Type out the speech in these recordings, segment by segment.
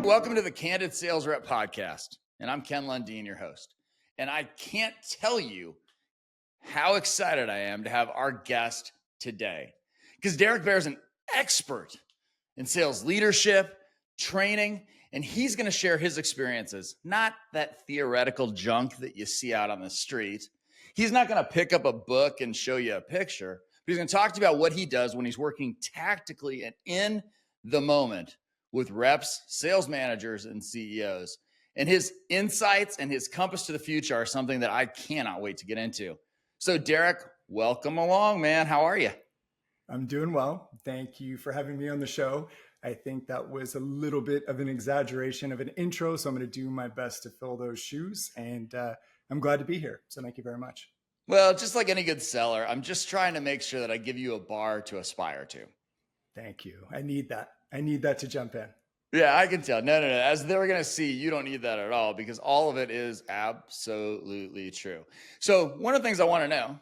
Welcome to the Candid Sales Rep Podcast. And I'm Ken Lundin, your host. And I can't tell you how excited I am to have our guest today. Because Derek Baer is an expert in sales leadership, training, and he's going to share his experiences, not that theoretical junk that you see out on the street. He's not going to pick up a book and show you a picture, but he's going to talk to you about what he does when he's working tactically and in the moment with reps, sales managers, and CEOs. And his insights and his compass to the future are something that I cannot wait to get into. So Derek, welcome along, man. How are you? I'm doing well. Thank you for having me on the show. I think that was a little bit of an exaggeration of an intro, so I'm going to do my best to fill those shoes. And I'm glad to be here. So thank you very much. Well, just like any good seller, I'm just trying to make sure that I give you a bar to aspire to. Thank you. I need that. I need that to jump in. Yeah, I can tell. No. As they're going to see, you don't need that at all because all of it is absolutely true. So one of the things I want to know,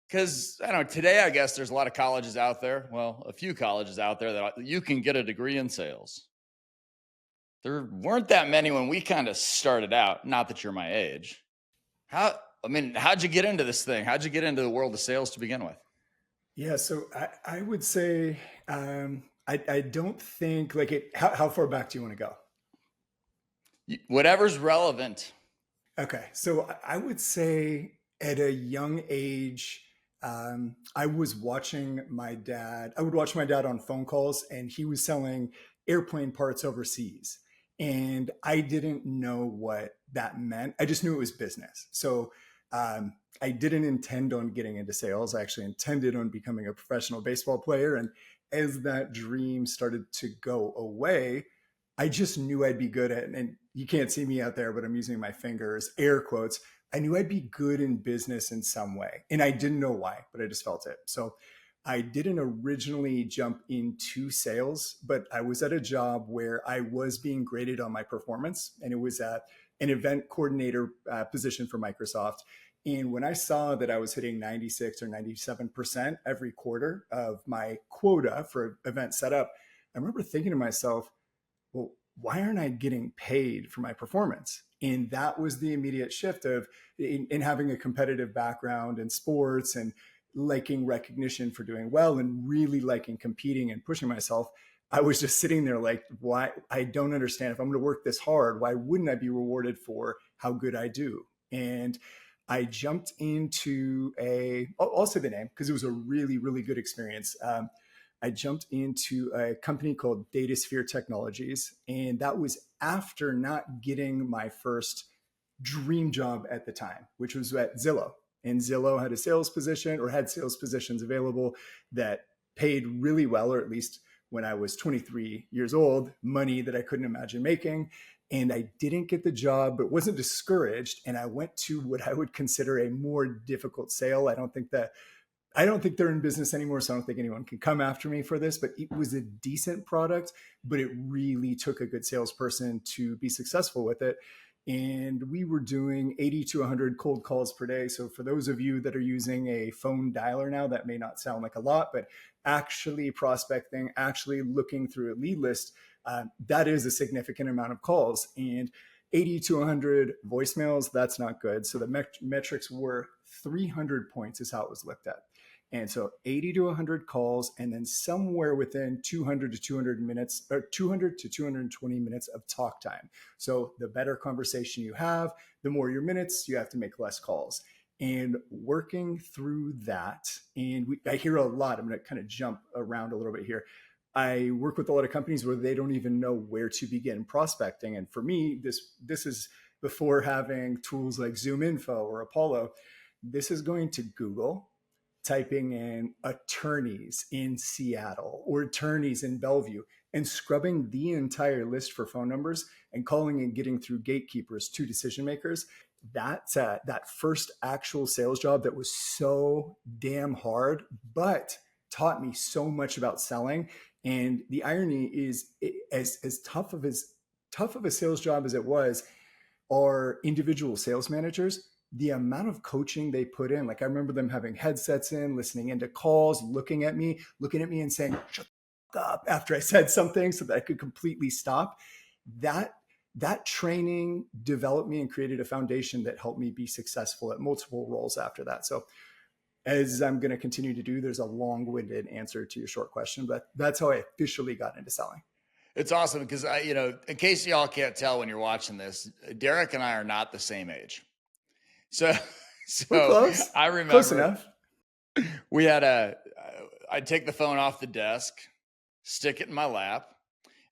because I don't know, today, I guess there's a lot of colleges out there. Well, a few colleges out there that you can get a degree in sales. There weren't that many when we kind of started out. Not that you're my age. How'd you get into this thing? How'd you get into the world of sales to begin with? Yeah, so I would say I don't think like it. How far back do you want to go? Whatever's relevant. Okay, so I would say at a young age, I was watching my dad. I would watch my dad on phone calls, and he was selling airplane parts overseas. And I didn't know what that meant. I just knew it was business. So I didn't intend on getting into sales. I actually intended on becoming a professional baseball player. And as that dream started to go away, I just knew I'd be good at, and you can't see me out there, but I'm using my fingers, air quotes. I knew I'd be good in business in some way. And I didn't know why, but I just felt it. So I didn't originally jump into sales, but I was at a job where I was being graded on my performance. And it was an event coordinator position for Microsoft. And when I saw that I was hitting 96 or 97% every quarter of my quota for event setup, I remember thinking to myself, well, why aren't I getting paid for my performance? And that was the immediate shift of in having a competitive background in sports and liking recognition for doing well and really liking competing and pushing myself. I was just sitting there like, why? I don't understand. If I'm going to work this hard, why wouldn't I be rewarded for how good I do? And I jumped into I'll say the name because it was a really, really good experience. I jumped into a company called Datasphere Technologies, and that was after not getting my first dream job at the time, which was at Zillow. And Zillow had a sales position or had sales positions available that paid really well, or at least when I was 23 years old, money that I couldn't imagine making. And I didn't get the job, but wasn't discouraged. And I went to what I would consider a more difficult sale. I don't think they're in business anymore, so I don't think anyone can come after me for this, but it was a decent product, but it really took a good salesperson to be successful with it. And we were doing 80 to 100 cold calls per day. So for those of you that are using a phone dialer now, that may not sound like a lot, but actually prospecting, actually looking through a lead list, that is a significant amount of calls. And 80 to 100 voicemails, that's not good. So the metrics were 300 points is how it was looked at. And so 80 to 100 calls, and then somewhere within 200 to 200 minutes, or 200 to 220 minutes of talk time. So the better conversation you have, the more your minutes, you have to make less calls. And working through that, and I hear a lot, I'm going to kind of jump around a little bit here. I work with a lot of companies where they don't even know where to begin prospecting. And for me, this is before having tools like Zoom Info or Apollo. This is going to Google, typing in attorneys in Seattle or attorneys in Bellevue and scrubbing the entire list for phone numbers and calling and getting through gatekeepers to decision makers. That's that first actual sales job that was so damn hard, but taught me so much about selling. And the irony is, as tough of a sales job as it was, our individual sales managers, the amount of coaching they put in, like I remember them having headsets in, listening into calls, looking at me and saying, shut up after I said something so that I could completely stop. that training developed me and created a foundation that helped me be successful at multiple roles after that. So as I'm going to continue to do, there's a long-winded answer to your short question, but that's how I officially got into selling. It's awesome because in case y'all can't tell when you're watching this, Derek and I are not the same age. So we're close. I remember close enough. We had I'd take the phone off the desk, stick it in my lap.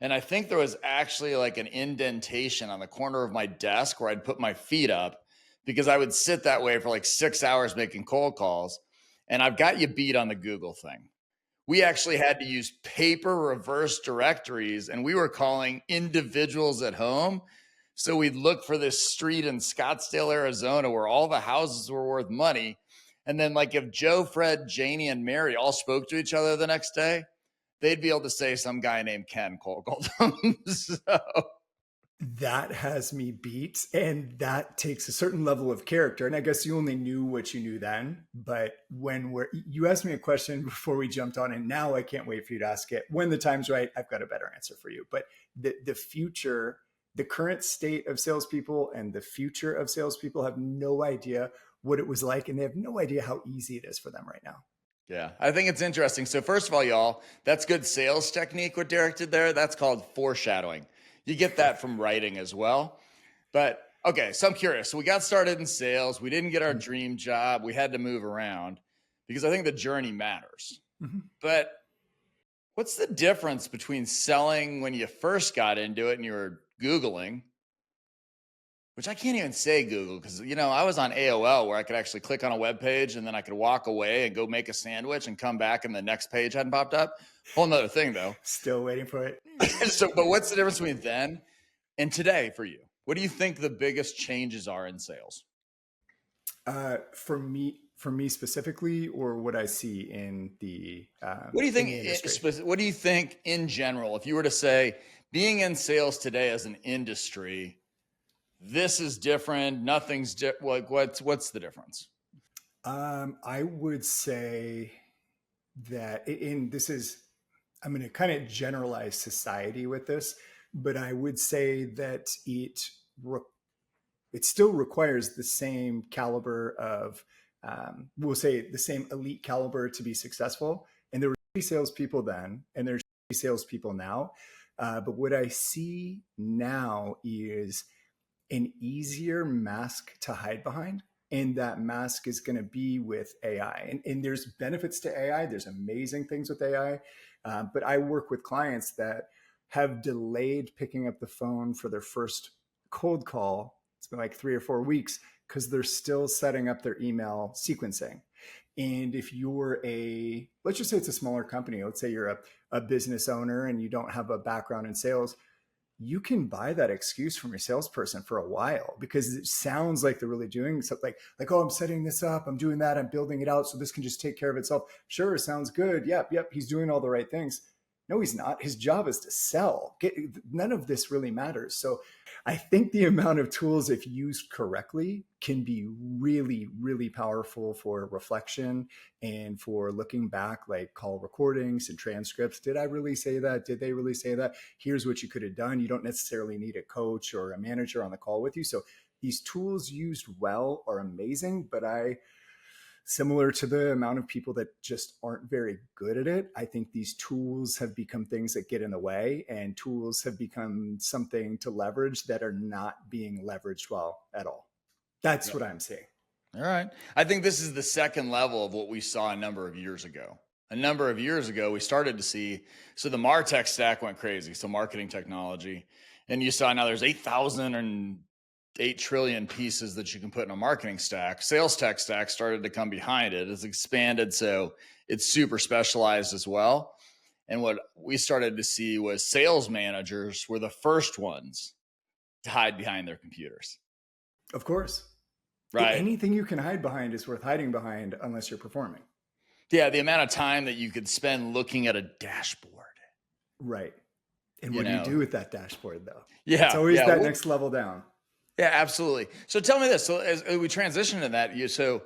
And I think there was actually like an indentation on the corner of my desk where I'd put my feet up because I would sit that way for like 6 hours making cold calls. And I've got you beat on the Google thing. We actually had to use paper reverse directories and we were calling individuals at home. So we'd look for this street in Scottsdale, Arizona, where all the houses were worth money. And then like if Joe, Fred, Janie, and Mary all spoke to each other the next day, they'd be able to say some guy named Ken cold called them. So that has me beat, and that takes a certain level of character. And I guess you only knew what you knew then, but you asked me a question before we jumped on, and now I can't wait for you to ask it. When the time's right, I've got a better answer for you. But the future, the current state of salespeople and the future of salespeople have no idea what it was like, and they have no idea how easy it is for them right now. Yeah, I think it's interesting. So first of all, y'all, that's good sales technique what Derek did there. That's called foreshadowing. You get that from writing as well. But okay, so I'm curious. So we got started in sales. We didn't get our dream job. We had to move around because I think the journey matters. Mm-hmm. But what's the difference between selling when you first got into it and you were Googling, which I can't even say Google because, I was on AOL where I could actually click on a web page and then I could walk away and go make a sandwich and come back and the next page hadn't popped up. Whole nother thing though. Still waiting for it. But what's the difference between then and today for you? What do you think the biggest changes are in sales? For me specifically, or what I see in the what do you think? What do you think in general? If you were to say being in sales today as an industry, this is different. Nothing's different. What's the difference? I would say that I'm going to kind of generalize society with this, but I would say that it still requires the same caliber of, we'll say the same elite caliber to be successful. And there were salespeople then, and there's salespeople now. But what I see now is an easier mask to hide behind. And that mask is going to be with AI. And there's benefits to AI. There's amazing things with AI. But I work with clients that have delayed picking up the phone for their first cold call. It's been like 3 or 4 weeks because they're still setting up their email sequencing. And if you're let's just say it's a smaller company. Let's say you're a business owner and you don't have a background in sales. You can buy that excuse from your salesperson for a while because it sounds like they're really doing something like, oh, I'm setting this up, I'm doing that, I'm building it out so this can just take care of itself. Sure, sounds good. Yep, he's doing all the right things. No, he's not. His job is to sell. None of this really matters. So I think the amount of tools, if used correctly, can be really, really powerful for reflection and for looking back, like call recordings and transcripts. Did I really say that? Did they really say that? Here's what you could have done. You don't necessarily need a coach or a manager on the call with you. So these tools used well are amazing, but similar to the amount of people that just aren't very good at it, I think these tools have become things that get in the way, and tools have become something to leverage that are not being leveraged well at all. That's what I'm seeing. All right. I think this is the second level of what we saw a number of years ago. A number of years ago, we started to see, so the MarTech stack went crazy. So marketing technology, and you saw now there's 8,000 and 8 trillion pieces that you can put in a marketing stack. Sales tech stack started to come behind it. It's expanded, so it's super specialized as well. And what we started to see was sales managers were the first ones to hide behind their computers. Of course. Right. Anything you can hide behind is worth hiding behind unless you're performing. Yeah, the amount of time that you could spend looking at a dashboard. Right. And what do you do with that dashboard, though? Yeah. It's always that next level down. Yeah, absolutely. So tell me this. So as we transition to that, so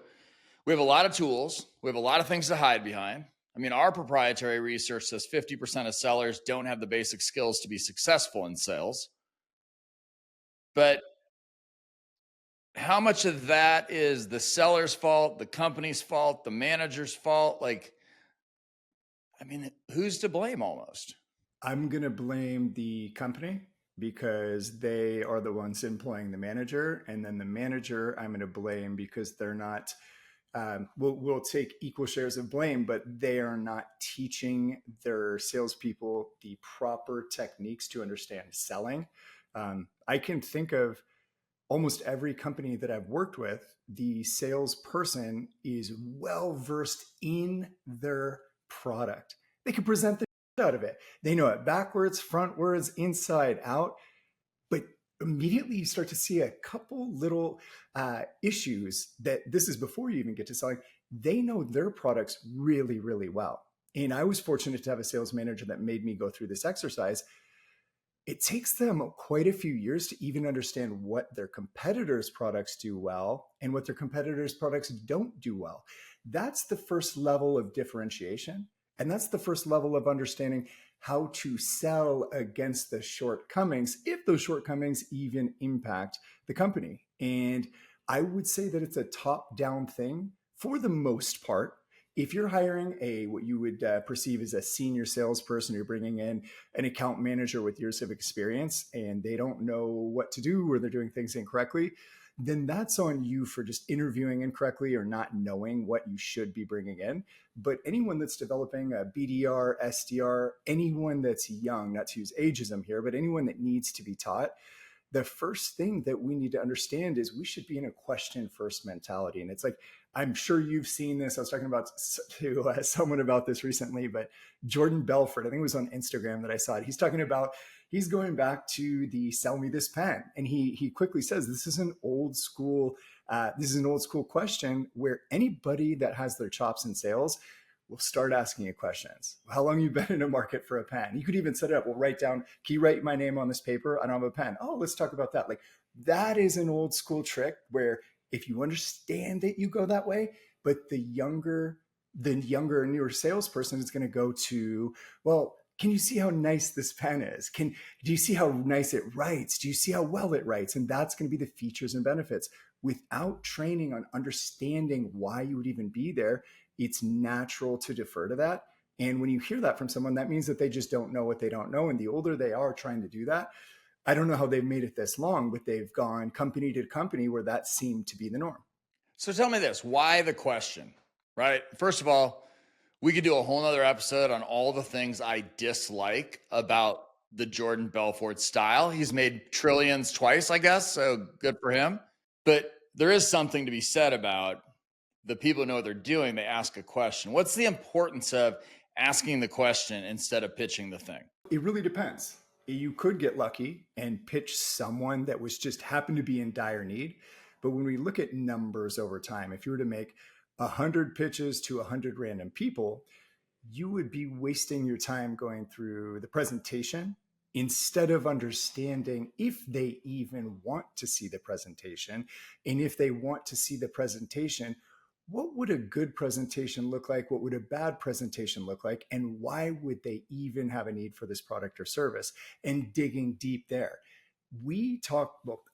we have a lot of tools. We have a lot of things to hide behind. I mean, our proprietary research says 50% of sellers don't have the basic skills to be successful in sales. But how much of that is the seller's fault, the company's fault, the manager's fault? Like, I mean, who's to blame almost? I'm going to blame the company because they are the ones employing the manager. And then the manager, I'm going to blame because they're not, we'll take equal shares of blame, but they are not teaching their salespeople the proper techniques to understand selling. I can think of almost every company that I've worked with, the salesperson is well versed in their product. They can present the shit out of it. They know it backwards, frontwards, inside out. But immediately you start to see a couple little issues that this is before you even get to selling. They know their products really, really well. And I was fortunate to have a sales manager that made me go through this exercise. It takes them quite a few years to even understand what their competitors' products do well and what their competitors' products don't do well. That's the first level of differentiation. And that's the first level of understanding how to sell against the shortcomings, if those shortcomings even impact the company. And I would say that it's a top-down thing for the most part. If you're hiring what you would perceive as a senior salesperson, you're bringing in an account manager with years of experience and they don't know what to do or they're doing things incorrectly, then that's on you for just interviewing incorrectly or not knowing what you should be bringing in. But anyone that's developing a BDR, SDR, anyone that's young, not to use ageism here, but anyone that needs to be taught, the first thing that we need to understand is we should be in a question first mentality. And it's like, I'm sure you've seen this. I was talking to someone about this recently, but Jordan Belfort, I think it was on Instagram that I saw it. He's talking about, he's going back to the sell me this pen. And he quickly says, this is an old school question where anybody that has their chops in sales will start asking you questions. How long have you been in a market for a pen? You could even set it up. We'll write down, can you write my name on this paper? I don't have a pen. Oh, let's talk about that. Like that is an old school trick where if you understand it, you go that way. But the younger, newer salesperson is going to go to, well, can you see how nice this pen is? Do you see how nice it writes? Do you see how well it writes? And that's going to be the features and benefits. Without training on understanding why you would even be there, it's natural to defer to that. And when you hear that from someone, that means that they just don't know what they don't know. And the older they are trying to do that, I don't know how they've made it this long, but they've gone company to company where that seemed to be the norm. So tell me this, why the question, right? First of all, we could do a whole nother episode on all the things I dislike about the Jordan Belfort style. He's made trillions twice, I guess. So good for him. But there is something to be said about the people who know what they're doing. They ask a question. What's the importance of asking the question instead of pitching the thing? It really depends. You could get lucky and pitch someone that was just happened to be in dire need. But when we look at numbers over time, if you were to make 100 pitches to 100 random people, you would be wasting your time going through the presentation instead of understanding if they even want to see the presentation. And if they want to see the presentation, what would a good presentation look like? What would a bad presentation look like? And why would they even have a need for this product or service? And digging deep there.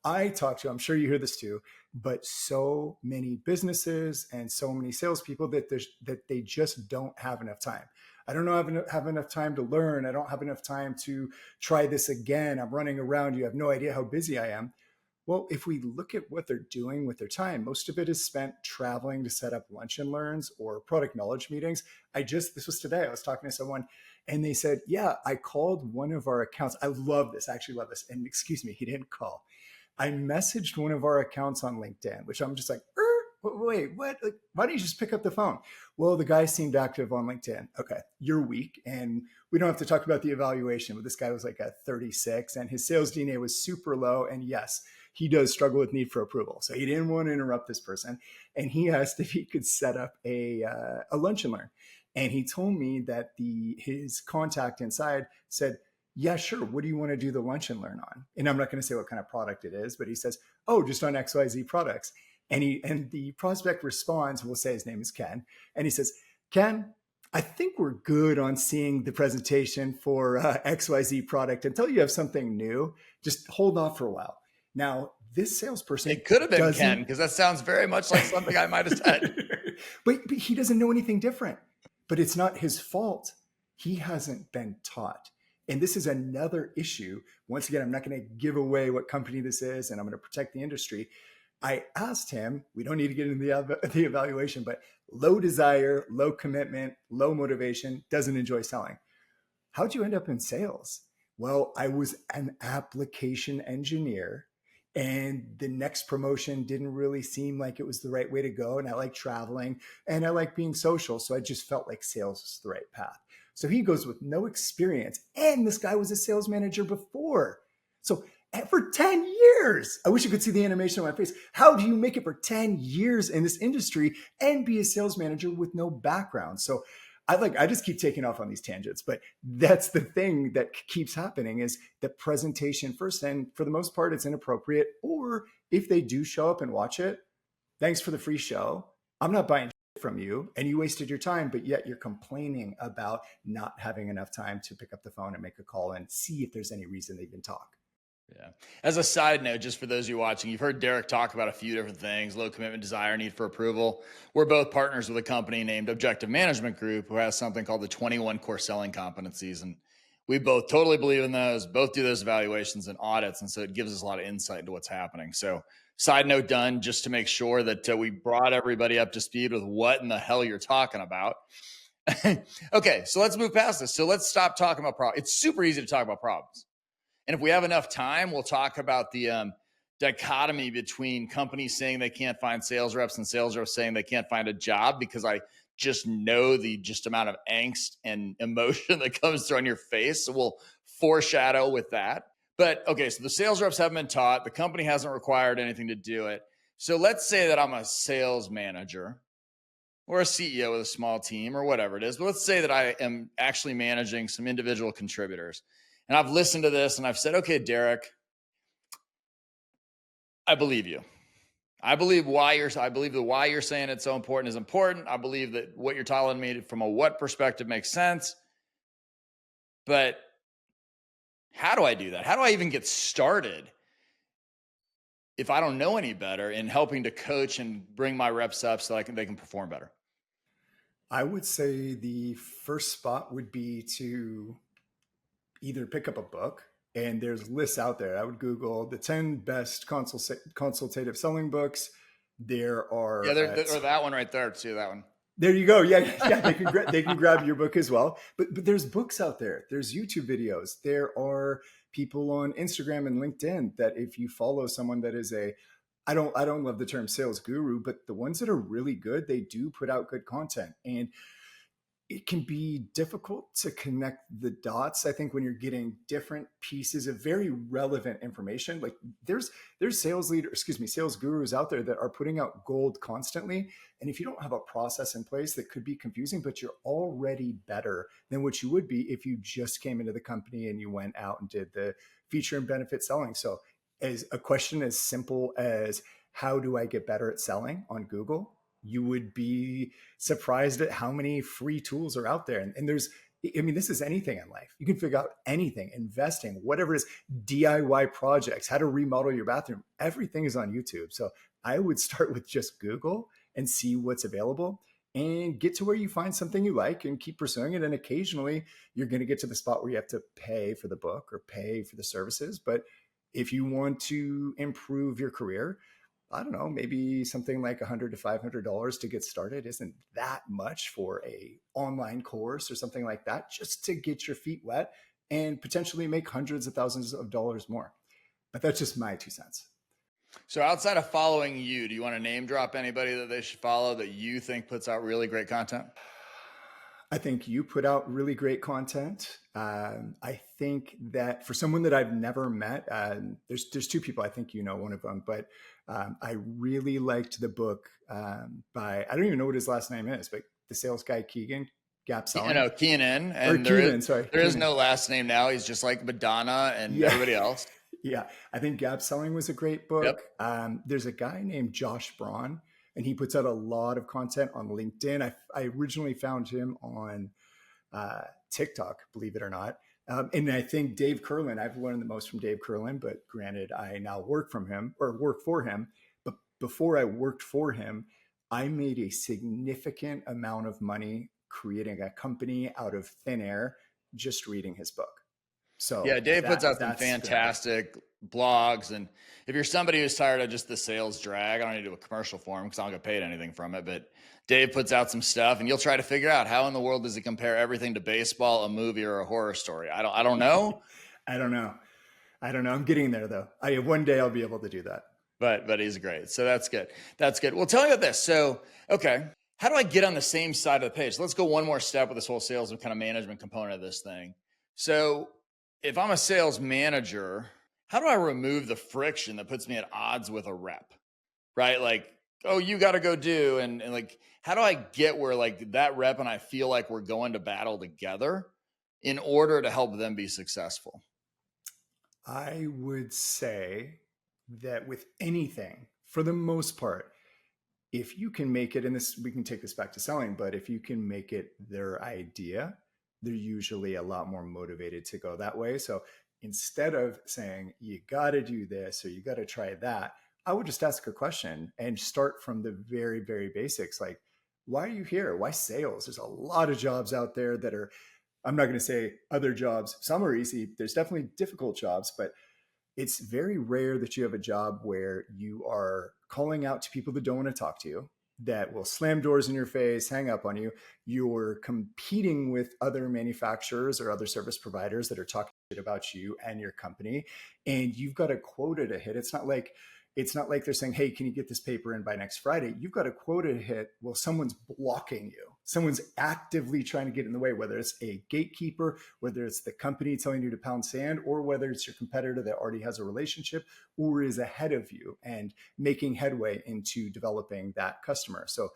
I talk to, I'm sure you hear this too, but so many businesses and so many salespeople that they just don't have enough time. I don't have enough time to learn. I don't have enough time to try this again. I'm running around. You have no idea how busy I am. Well, if we look at what they're doing with their time, most of it is spent traveling to set up lunch and learns or product knowledge meetings. This was today. I was talking to someone and they said, yeah, I called one of our accounts. I love this. I actually love this. And excuse me, he didn't call. I messaged one of our accounts on LinkedIn, which I'm just like, wait, what? Like, why don't you just pick up the phone? Well, the guy seemed active on LinkedIn. Okay, you're weak. And we don't have to talk about the evaluation, but this guy was like a 36 and his sales DNA was super low. And yes, he does struggle with need for approval. So he didn't want to interrupt this person. And he asked if he could set up a lunch and learn. And he told me that his contact inside said, yeah, sure. What do you want to do the lunch and learn on? And I'm not going to say what kind of product it is, but he says, oh, just on XYZ products. And the prospect responds, we'll say his name is Ken. And he says, Ken, I think we're good on seeing the presentation for XYZ product until you have something new. Just hold off for a while. Now, this salesperson It could have been doesn't, Ken, because that sounds very much like something I might have said. but he doesn't know anything different. But it's not his fault. He hasn't been taught. And this is another issue. Once again, I'm not going to give away what company this is, and I'm going to protect the industry. I asked him, we don't need to get into the evaluation, but low desire, low commitment, low motivation, doesn't enjoy selling. How'd you end up in sales? Well, I was an application engineer, and the next promotion didn't really seem like it was the right way to go. And I like traveling and I like being social. So I just felt like sales was the right path. So he goes with no experience. And this guy was a sales manager before. So for 10 years, I wish you could see the animation on my face. How do you make it for 10 years in this industry and be a sales manager with no background? So I just keep taking off on these tangents, but that's the thing that keeps happening is the presentation first. And for the most part, it's inappropriate. Or if they do show up and watch it, thanks for the free show. I'm not buying from you and you wasted your time, but yet you're complaining about not having enough time to pick up the phone and make a call and see if there's any reason they can talk. Yeah. As a side note, just for those of you watching, you've heard Derek talk about a few different things: low commitment, desire, need for approval. We're both partners with a company named Objective Management Group, who has something called the 21 core selling competencies. And we both totally believe in those, both do those evaluations and audits. And so it gives us a lot of insight into what's happening. So side note done, just to make sure that we brought everybody up to speed with what in the hell you're talking about. Okay, so let's move past this. So let's stop talking about problems. It's super easy to talk about problems. And if we have enough time, we'll talk about the dichotomy between companies saying they can't find sales reps and sales reps saying they can't find a job, because I just know the just amount of angst and emotion that comes through on your face. So we'll foreshadow with that. But okay, so the sales reps haven't been taught. The company hasn't required anything to do it. So let's say that I'm a sales manager or a CEO with a small team or whatever it is. But let's say that I am actually managing some individual contributors. And I've listened to this and I've said, okay, Derek, I believe you. I believe the why you're saying it's so important is important. I believe that what you're telling me from a what perspective makes sense. But how do I do that? How do I even get started if I don't know any better in helping to coach and bring my reps up so they can perform better? I would say the first spot would be to either pick up a book, and there's lists out there. I would Google the 10 best consultative selling books. There are or that one right there too. That one. There you go. Yeah. They can grab your book as well. But there's books out there. There's YouTube videos. There are people on Instagram and LinkedIn that if you follow someone that is I don't love the term sales guru, but the ones that are really good, they do put out good content. And it can be difficult to connect the dots, I think, when you're getting different pieces of very relevant information. Like there's sales gurus out there that are putting out gold constantly. And if you don't have a process in place, that could be confusing, but you're already better than what you would be if you just came into the company and you went out and did the feature and benefit selling. So as a question as simple as how do I get better at selling on Google, you would be surprised at how many free tools are out there. And this is anything in life. You can figure out anything, investing, whatever it is, DIY projects, how to remodel your bathroom. Everything is on YouTube. So I would start with just Google and see what's available and get to where you find something you like and keep pursuing it. And occasionally you're going to get to the spot where you have to pay for the book or pay for the services. But if you want to improve your career, I don't know, maybe something like $100 to $500 to get started isn't that much for a online course or something like that, just to get your feet wet and potentially make hundreds of thousands of dollars more. But that's just my 2 cents. So outside of following you, do you want to name drop anybody that they should follow that you think puts out really great content? I think you put out really great content. I think that for someone that I've never met, there's 2 people, I think you know one of them, but I really liked the book by, I don't even know what his last name is, but the sales guy, Keegan, Gap Selling. Keenan. And there is no last name now. He's just like Madonna and everybody else. Yeah, I think Gap Selling was a great book. Yep. There's a guy named Josh Braun, and he puts out a lot of content on LinkedIn. I originally found him on TikTok, believe it or not. And I think Dave Curlin, I've learned the most from Dave Curlin, but granted, I now work from him or work for him. But before I worked for him, I made a significant amount of money creating a company out of thin air, just reading his book. So Yeah, Dave puts out some that's fantastic blogs. And if you're somebody who's tired of just the sales drag, I don't need to do a commercial for him because I don't get paid anything from it. But Dave puts out some stuff and you'll try to figure out how in the world does he compare everything to baseball, a movie, or a horror story. I don't know. I don't know. I'm getting there though. One day I'll be able to do that. But he's great. So that's good. That's good. Well, tell me about this. So, okay. How do I get on the same side of the page? Let's go one more step with this whole sales and kind of management component of this thing. So if I'm a sales manager, how do I remove the friction that puts me at odds with a rep, right? Like, oh, you got to go do, and like, how do I get where like that rep and I feel like we're going to battle together in order to help them be successful? I would say that with anything, for the most part, if you can make it, and this, we can take this back to selling, but if you can make it their idea, they're usually a lot more motivated to go that way. So instead of saying, you got to do this or you got to try that, I would just ask a question and start from the very, very basics. Like, why are you here? Why sales? There's a lot of jobs out there that are, I'm not going to say other jobs. Some are easy. There's definitely difficult jobs, but it's very rare that you have a job where you are calling out to people that don't want to talk to you, that will slam doors in your face, hang up on you. You're competing with other manufacturers or other service providers that are talking shit about you and your company, and you've got a quota to hit. It's not like they're saying, hey, can you get this paper in by next Friday? You've got a quota to hit. Well, someone's blocking you. Someone's actively trying to get in the way, whether it's a gatekeeper, whether it's the company telling you to pound sand, or whether it's your competitor that already has a relationship or is ahead of you and making headway into developing that customer. So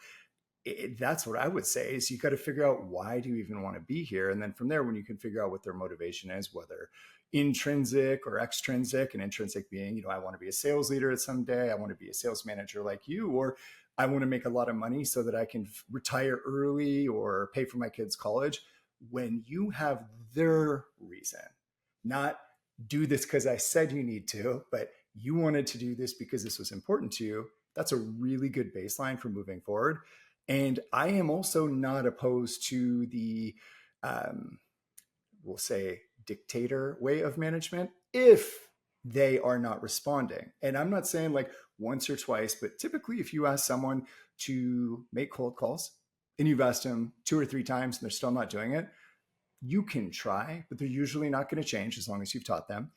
that's what I would say is you got to figure out, why do you even want to be here? And then from there, when you can figure out what their motivation is, whether intrinsic or extrinsic, and intrinsic being, I want to be a sales leader someday, I want to be a sales manager like you, or I want to make a lot of money so that I can retire early or pay for my kids' college. When you have their reason, not do this because I said you need to, but you wanted to do this because this was important to you, that's a really good baseline for moving forward. And I am also not opposed to the, we'll say, dictator way of management if they are not responding. And I'm not saying like once or twice, but typically if you ask someone to make cold calls and you've asked them 2 or 3 times and they're still not doing it, you can try, but they're usually not going to change as long as you've taught them.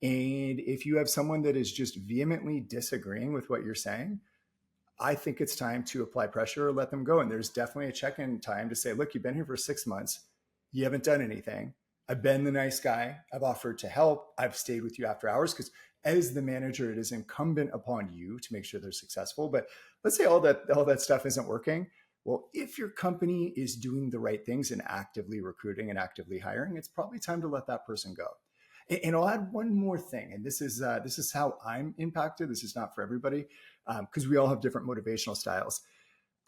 And if you have someone that is just vehemently disagreeing with what you're saying, I think it's time to apply pressure or let them go. And there's definitely a check-in time to say, look, you've been here for 6 months. You haven't done anything. I've been the nice guy. I've offered to help. I've stayed with you after hours because as the manager, it is incumbent upon you to make sure they're successful. But let's say all that stuff isn't working. Well, if your company is doing the right things and actively recruiting and actively hiring, it's probably time to let that person go. And I'll add one more thing, and this is how I'm impacted. This is not for everybody because we all have different motivational styles.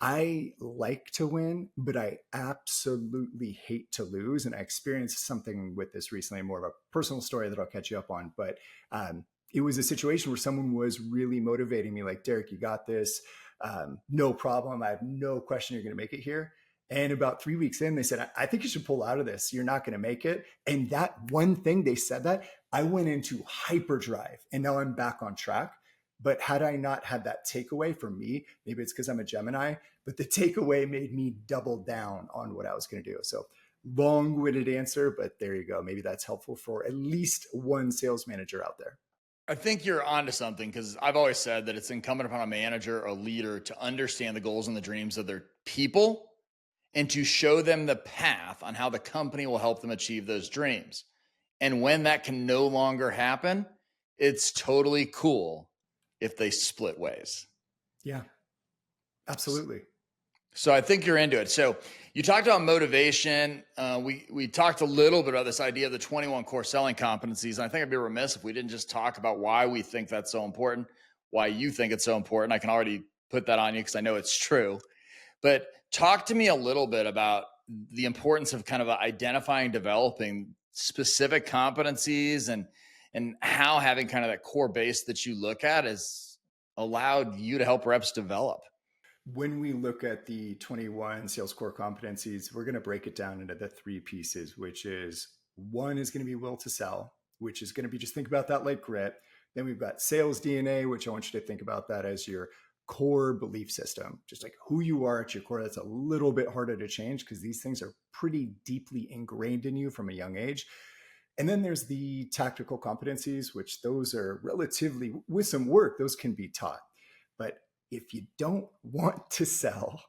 I like to win, but I absolutely hate to lose. And I experienced something with this recently, more of a personal story that I'll catch you up on. But it was a situation where someone was really motivating me, like, Derek, you got this. No problem. I have no question you're going to make it here. And about 3 weeks in, they said, I think you should pull out of this. You're not going to make it. And that one thing they said that, I went into hyperdrive and now I'm back on track. But had I not had that takeaway for me, maybe it's because I'm a Gemini, but the takeaway made me double down on what I was going to do. So long-winded answer, but there you go. Maybe that's helpful for at least one sales manager out there. I think you're onto something because I've always said that it's incumbent upon a manager or a leader to understand the goals and the dreams of their people and to show them the path on how the company will help them achieve those dreams. And when that can no longer happen, it's totally cool if they split ways. Yeah, absolutely. So I think you're into it. So you talked about motivation. We talked a little bit about this idea of the 21 core selling competencies. And I think I'd be remiss if we didn't just talk about why we think that's so important, why you think it's so important. I can already put that on you because I know it's true. But talk to me a little bit about the importance of kind of identifying, developing specific competencies and how having kind of that core base that you look at has allowed you to help reps develop? When we look at the 21 sales core competencies, we're going to break it down into the three pieces, which is one is going to be will to sell, which is going to be just think about that like grit. Then we've got sales DNA, which I want you to think about that as your core belief system, just like who you are at your core. That's a little bit harder to change because these things are pretty deeply ingrained in you from a young age. And then there's the tactical competencies, which those are relatively, with some work, those can be taught. But if you don't want to sell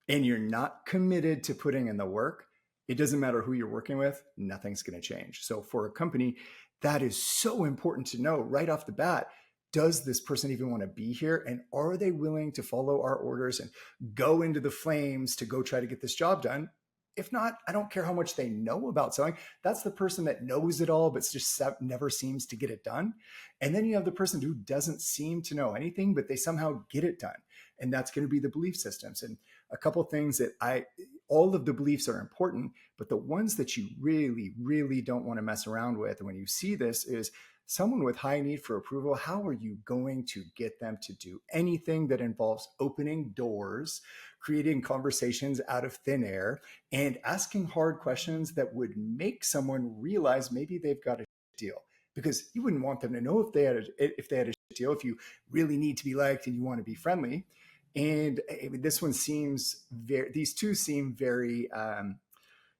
and you're not committed to putting in the work, it doesn't matter who you're working with, nothing's going to change. So for a company, that is so important to know right off the bat. Does this person even want to be here? And are they willing to follow our orders and go into the flames to go try to get this job done? If not, I don't care how much they know about selling. That's the person that knows it all, but just never seems to get it done. And then you have the person who doesn't seem to know anything, but they somehow get it done. And that's going to be the belief systems. And a couple of things that all of the beliefs are important, but the ones that you really, really don't want to mess around with when you see this is someone with high need for approval. How are you going to get them to do anything that involves opening doors, creating conversations out of thin air, and asking hard questions that would make someone realize maybe they've got a deal? Because you wouldn't want them to know if they had a deal, if you really need to be liked and you want to be friendly. And this one seems these two seem very,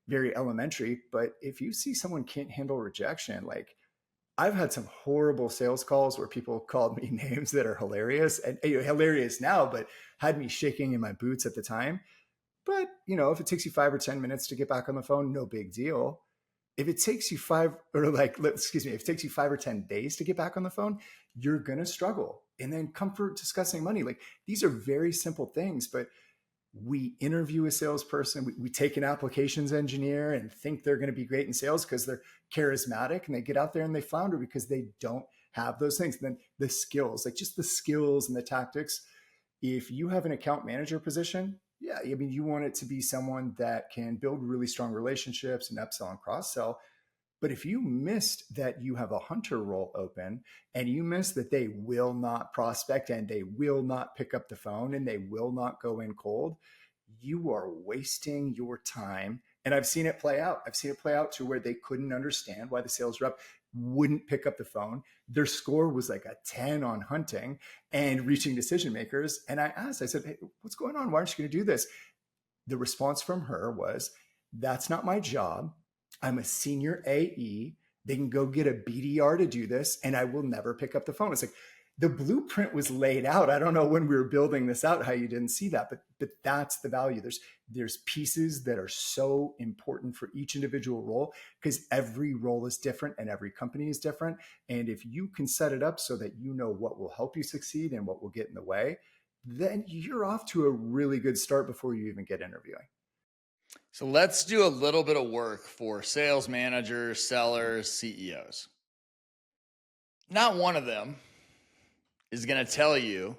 very elementary. But if you see someone can't handle rejection, like I've had some horrible sales calls where people called me names that are hilarious and hilarious now, but had me shaking in my boots at the time. But, if it takes you 5 or 10 minutes to get back on the phone, no big deal. If it takes you if it takes you 5 or 10 days to get back on the phone, you're going to struggle. And then comfort discussing money. Like these are very simple things, but we interview a salesperson, we take an applications engineer and think they're going to be great in sales because they're charismatic, and they get out there and they flounder because they don't have those things. And then the skills, like just the skills and the tactics. If you have an account manager position, yeah, I mean, you want it to be someone that can build really strong relationships and upsell and cross sell. But if you missed that you have a hunter role open and you missed that they will not prospect and they will not pick up the phone and they will not go in cold, you are wasting your time. And I've seen it play out. I've seen it play out to where they couldn't understand why the sales rep wouldn't pick up the phone. Their score was like a 10 on hunting and reaching decision makers. And I said, hey, what's going on? Why aren't you going to do this? The response from her was, that's not my job. I'm a senior AE. They can go get a BDR to do this, and I will never pick up the phone. It's like the blueprint was laid out. I don't know when we were building this out how you didn't see that, but that's the value. There's pieces that are so important for each individual role because every role is different and every company is different. And if you can set it up so that you know what will help you succeed and what will get in the way, then you're off to a really good start before you even get interviewing. So let's do a little bit of work for sales managers, sellers, CEOs. Not one of them is going to tell you,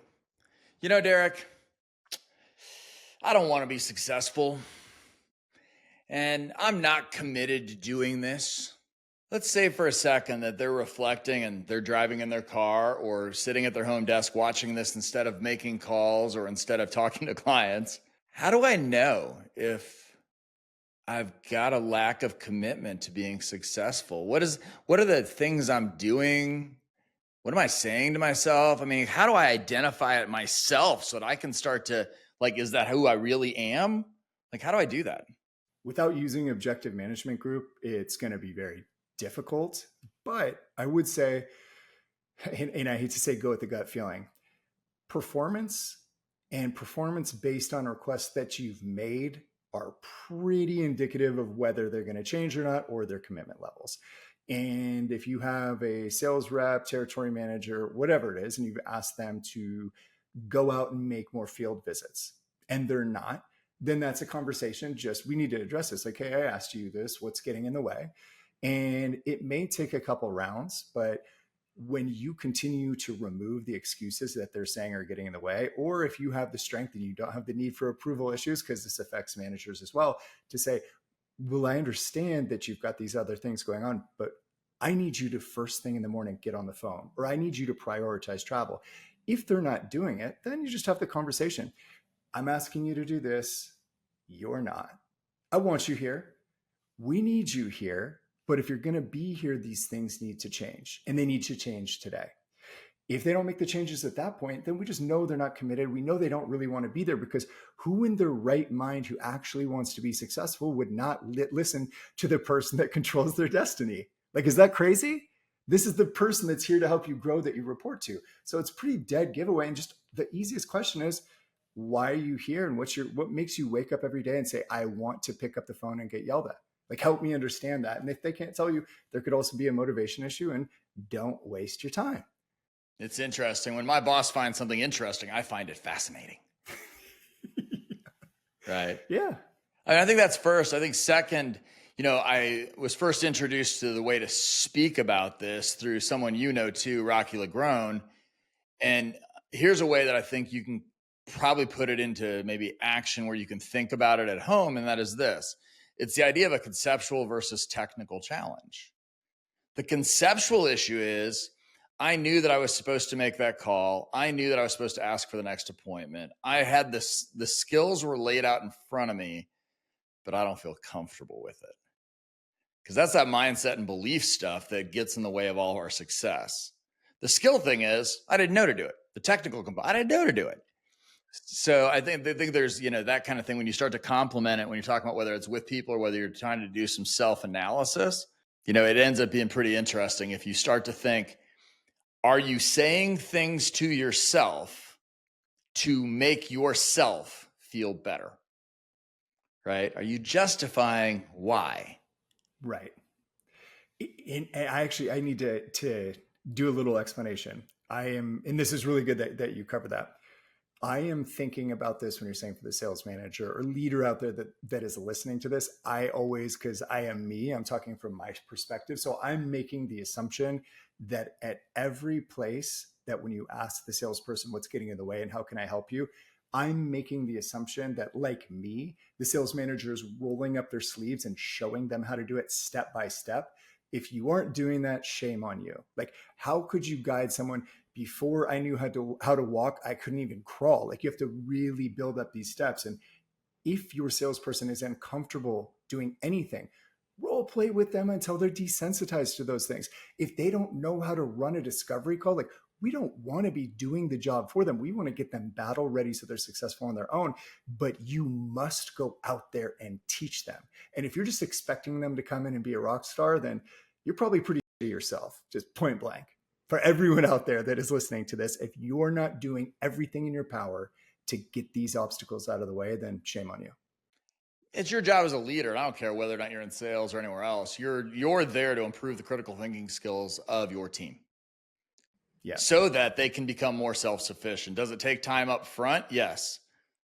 Derek, I don't want to be successful and I'm not committed to doing this. Let's say for a second that they're reflecting and they're driving in their car or sitting at their home desk watching this instead of making calls or instead of talking to clients. How do I know if I've got a lack of commitment to being successful? What are the things I'm doing? What am I saying to myself? I mean, how do I identify it myself so that I can start to is that who I really am? Like, how do I do that? Without using objective management group, it's going to be very difficult, but I would say, and I hate to say go with the gut feeling, performance and performance based on requests that you've made are pretty indicative of whether they're going to change or not, or their commitment levels. And if you have a sales rep, territory manager, whatever it is, and you've asked them to go out and make more field visits and they're not, then that's a conversation. We need to address this. Like, hey, I asked you this, what's getting in the way? And it may take a couple rounds, but when you continue to remove the excuses that they're saying are getting in the way, or if you have the strength and you don't have the need for approval issues, because this affects managers as well, to say, well, I understand that you've got these other things going on, but I need you to first thing in the morning get on the phone, or I need you to prioritize travel. If they're not doing it, then you just have the conversation. I'm asking you to do this. You're not. I want you here. We need you here. But if you're going to be here, these things need to change, and they need to change today. If they don't make the changes at that point, then we just know they're not committed. We know they don't really want to be there, because who in their right mind who actually wants to be successful would not listen to the person that controls their destiny? Like, is that crazy? This is the person that's here to help you grow that you report to. So it's pretty dead giveaway. And just the easiest question is, why are you here? And what makes you wake up every day and say, I want to pick up the phone and get yelled at? Like, help me understand that. And if they can't tell you, there could also be a motivation issue, and don't waste your time. It's interesting. When my boss finds something interesting, I find it fascinating. Right. Yeah. I think that's first. I think second, I was first introduced to the way to speak about this through someone too, Rocky LaGrone. And here's a way that I think you can probably put it into maybe action where you can think about it at home. And that is this. It's the idea of a conceptual versus technical challenge. The conceptual issue is, I knew that I was supposed to make that call. I knew that I was supposed to ask for the next appointment. I had the skills were laid out in front of me, but I don't feel comfortable with it. Because that's that mindset and belief stuff that gets in the way of all of our success. The skill thing is, I didn't know to do it. The technical component, I didn't know to do it. So I think there's, that kind of thing when you start to complement it, when you're talking about whether it's with people or whether you're trying to do some self-analysis, it ends up being pretty interesting if you start to think, are you saying things to yourself to make yourself feel better? Right? Are you justifying why? Right. And I need to do a little explanation. And this is really good that you cover that. I am thinking about this when you're saying for the sales manager or leader out there that is listening to this. Because I am me, I'm talking from my perspective. So I'm making the assumption that at every place that when you ask the salesperson what's getting in the way and how can I help you, I'm making the assumption that, like me, the sales manager is rolling up their sleeves and showing them how to do it step by step. If you aren't doing that, shame on you. Like, how could you guide someone? Before I knew how to walk, I couldn't even crawl. Like, you have to really build up these steps. And if your salesperson is uncomfortable doing anything, role play with them until they're desensitized to those things. If they don't know how to run a discovery call, like, we don't want to be doing the job for them. We want to get them battle ready so they're successful on their own. But you must go out there and teach them. And if you're just expecting them to come in and be a rock star, then you're probably pretty shitty yourself, just point blank. For everyone out there that is listening to this, if you're not doing everything in your power to get these obstacles out of the way, then shame on you. It's your job as a leader. And I don't care whether or not you're in sales or anywhere else. You're there to improve the critical thinking skills of your team. Yeah. So that they can become more self-sufficient. Does it take time up front? Yes.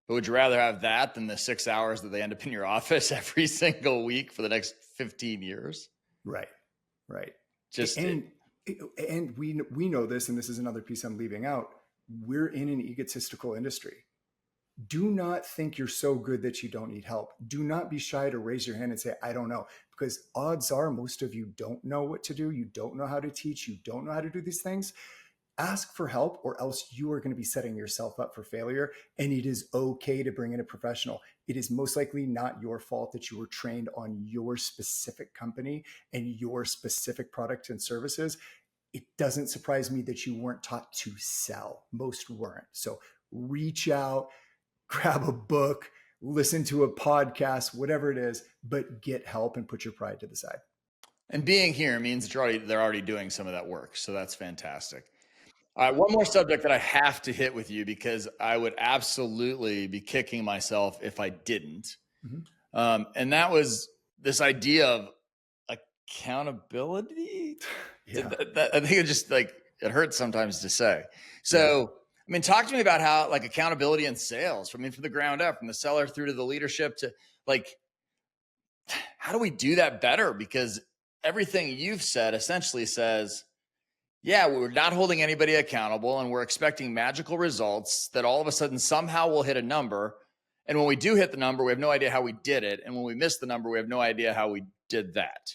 But would you rather have that than the 6 hours that they end up in your office every single week for the next 15 years? Right. And we know this, and this is another piece I'm leaving out. We're in an egotistical industry. Do not think you're so good that you don't need help. Do not be shy to raise your hand and say, I don't know, because odds are most of you don't know what to do. You don't know how to teach. You don't know how to do these things. Ask for help, or else you are going to be setting yourself up for failure. And it is okay to bring in a professional. It is most likely not your fault that you were trained on your specific company and your specific product and services. It doesn't surprise me that you weren't taught to sell. Most weren't. So reach out, grab a book, listen to a podcast, whatever it is, but get help and put your pride to the side. And being here means that they're already doing some of that work. So that's fantastic. All right, one more subject that I have to hit with you because I would absolutely be kicking myself if I didn't. Mm-hmm. And that was this idea of accountability. Yeah. I think it's just it hurts sometimes to say. So, yeah. Talk to me about how accountability in sales, from the ground up, from the seller through to the leadership to how do we do that better? Because everything you've said essentially says, yeah, we're not holding anybody accountable and we're expecting magical results that all of a sudden somehow will hit a number. And when we do hit the number, we have no idea how we did it. And when we miss the number, we have no idea how we did that.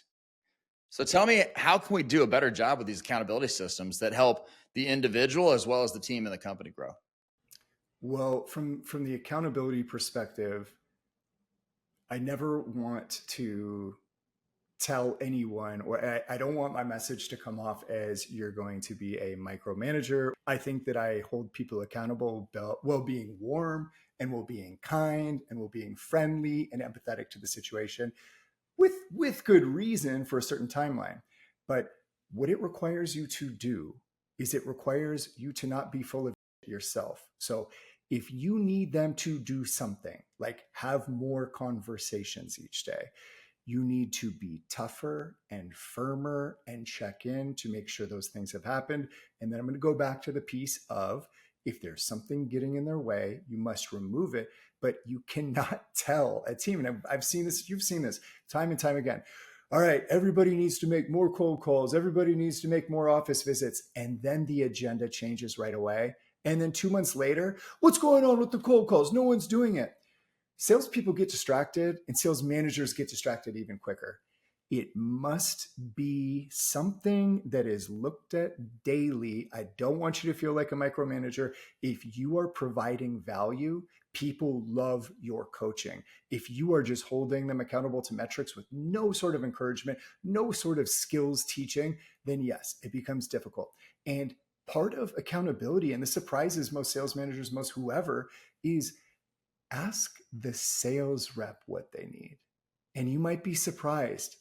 So tell me, how can we do a better job with these accountability systems that help the individual as well as the team and the company grow? Well, from the accountability perspective, I never want to tell anyone, or I don't want my message to come off as you're going to be a micromanager. I think that I hold people accountable while being warm and while being kind and while being friendly and empathetic to the situation with good reason for a certain timeline. But what it requires you to do is it requires you to not be full of yourself. So if you need them to do something like have more conversations each day, you need to be tougher and firmer and check in to make sure those things have happened. And then I'm going to go back to the piece of, if there's something getting in their way, you must remove it. But you cannot tell a team, and I've seen this, you've seen this time and time again. All right, everybody needs to make more cold calls. Everybody needs to make more office visits. And then the agenda changes right away. And then 2 months later, what's going on with the cold calls? No one's doing it. Salespeople get distracted and sales managers get distracted even quicker. It must be something that is looked at daily. I don't want you to feel like a micromanager. If you are providing value, people love your coaching. If you are just holding them accountable to metrics with no sort of encouragement, no sort of skills teaching, then yes, it becomes difficult. And part of accountability, and this surprises most sales managers, most whoever, is ask the sales rep what they need. And you might be surprised.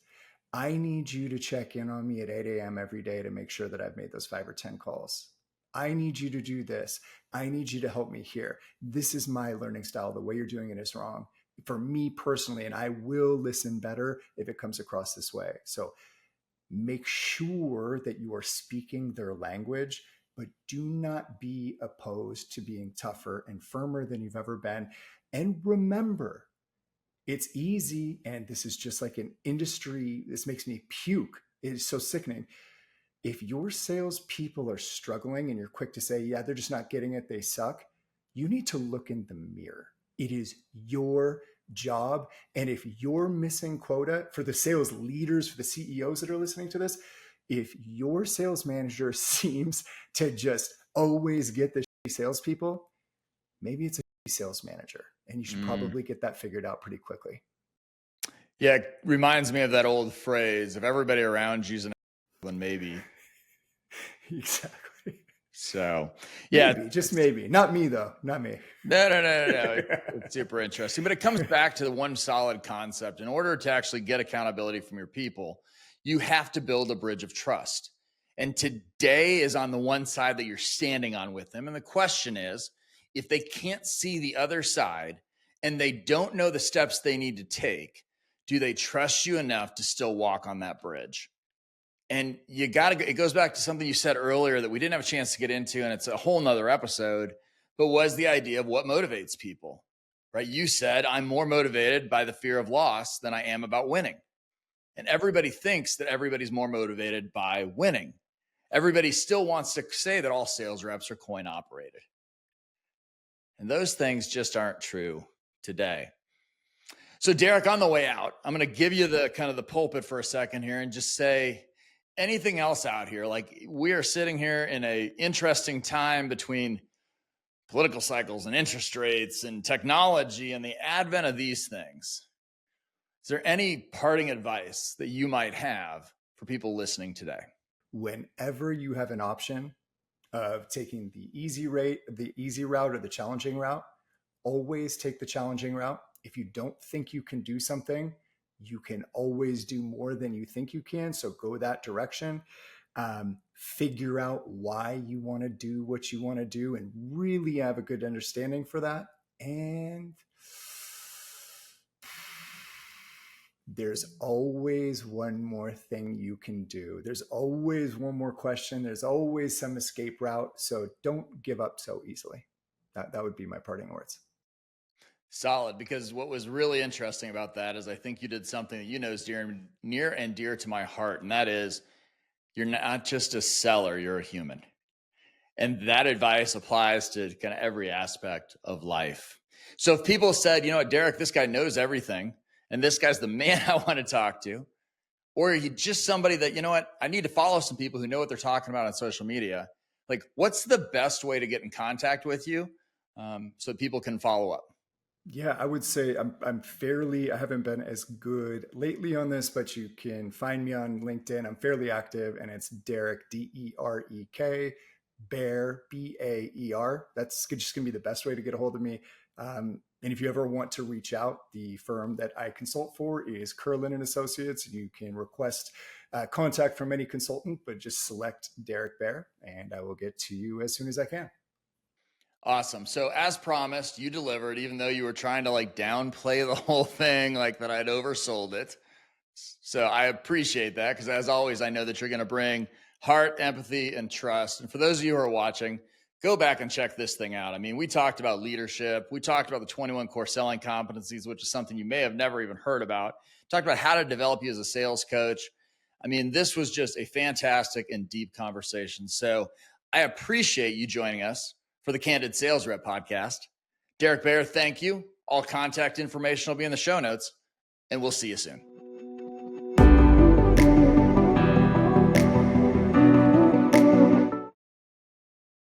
I need you to check in on me at 8 a.m. every day to make sure that I've made those 5 or 10 calls. I need you to do this. I need you to help me here. This is my learning style. The way you're doing it is wrong for me personally, and I will listen better if it comes across this way. So make sure that you are speaking their language, but do not be opposed to being tougher and firmer than you've ever been. And remember, it's easy, and this is just like an industry, this makes me puke. It is so sickening. If your salespeople are struggling and you're quick to say, yeah, they're just not getting it, they suck, you need to look in the mirror. It is your job. And if you're missing quota, for the sales leaders, for the CEOs that are listening to this, if your sales manager seems to just always get the salespeople, maybe it's a sales manager, and you should probably get that figured out pretty quickly. Yeah, it reminds me of that old phrase, if everybody around you's an then maybe. Exactly. So, yeah. Maybe, just maybe. Not me, though. Not me. No. It's super interesting. But it comes back to the one solid concept. In order to actually get accountability from your people, you have to build a bridge of trust. And today is on the one side that you're standing on with them. And the question is, if they can't see the other side and they don't know the steps they need to take, do they trust you enough to still walk on that bridge? And you got to, it goes back to something you said earlier that we didn't have a chance to get into, and it's a whole nother episode, but was the idea of what motivates people, right? You said, I'm more motivated by the fear of loss than I am about winning. And everybody thinks that everybody's more motivated by winning. Everybody still wants to say that all sales reps are coin operated. And those things just aren't true today. So Derek, on the way out, I'm going to give you the kind of the pulpit for a second here and just say, anything else out here? Like, we are sitting here in an interesting time between political cycles and interest rates and technology and the advent of these things. Is there any parting advice that you might have for people listening today? Whenever you have an option of taking the easy route or the challenging route, always take the challenging route. If you don't think you can do something, you can always do more than you think you can. So go that direction. Figure out why you want to do what you want to do and really have a good understanding for that. And there's always one more thing you can do. There's always one more question. There's always some escape route. So don't give up so easily. That would be my parting words. Solid, because what was really interesting about that is I think you did something that you know is near and dear to my heart, and that is you're not just a seller, you're a human. And that advice applies to kind of every aspect of life. So if people said, you know what, Derek, this guy knows everything, and this guy's the man I want to talk to, or you just somebody that, you know what, I need to follow some people who know what they're talking about on social media. Like, what's the best way to get in contact with you so people can follow up? Yeah, I would say I haven't been as good lately on this, but you can find me on LinkedIn. I'm fairly active, and it's Derek, Derek, Baer, Baer. That's just going to be the best way to get a hold of me. And if you ever want to reach out, the firm that I consult for is Curlin and Associates. You can request contact from any consultant, but just select Derek Baer, and I will get to you as soon as I can. Awesome. So as promised, you delivered, even though you were trying to like downplay the whole thing, like that I'd oversold it. So I appreciate that, because as always, I know that you're going to bring heart, empathy, and trust. And for those of you who are watching, go back and check this thing out. I mean, we talked about leadership. We talked about the 21 core selling competencies, which is something you may have never even heard about. Talked about how to develop you as a sales coach. I mean, this was just a fantastic and deep conversation. So I appreciate you joining us for the Candid Sales Rep Podcast. Derek Baer, thank you. All contact information will be in the show notes, and we'll see you soon.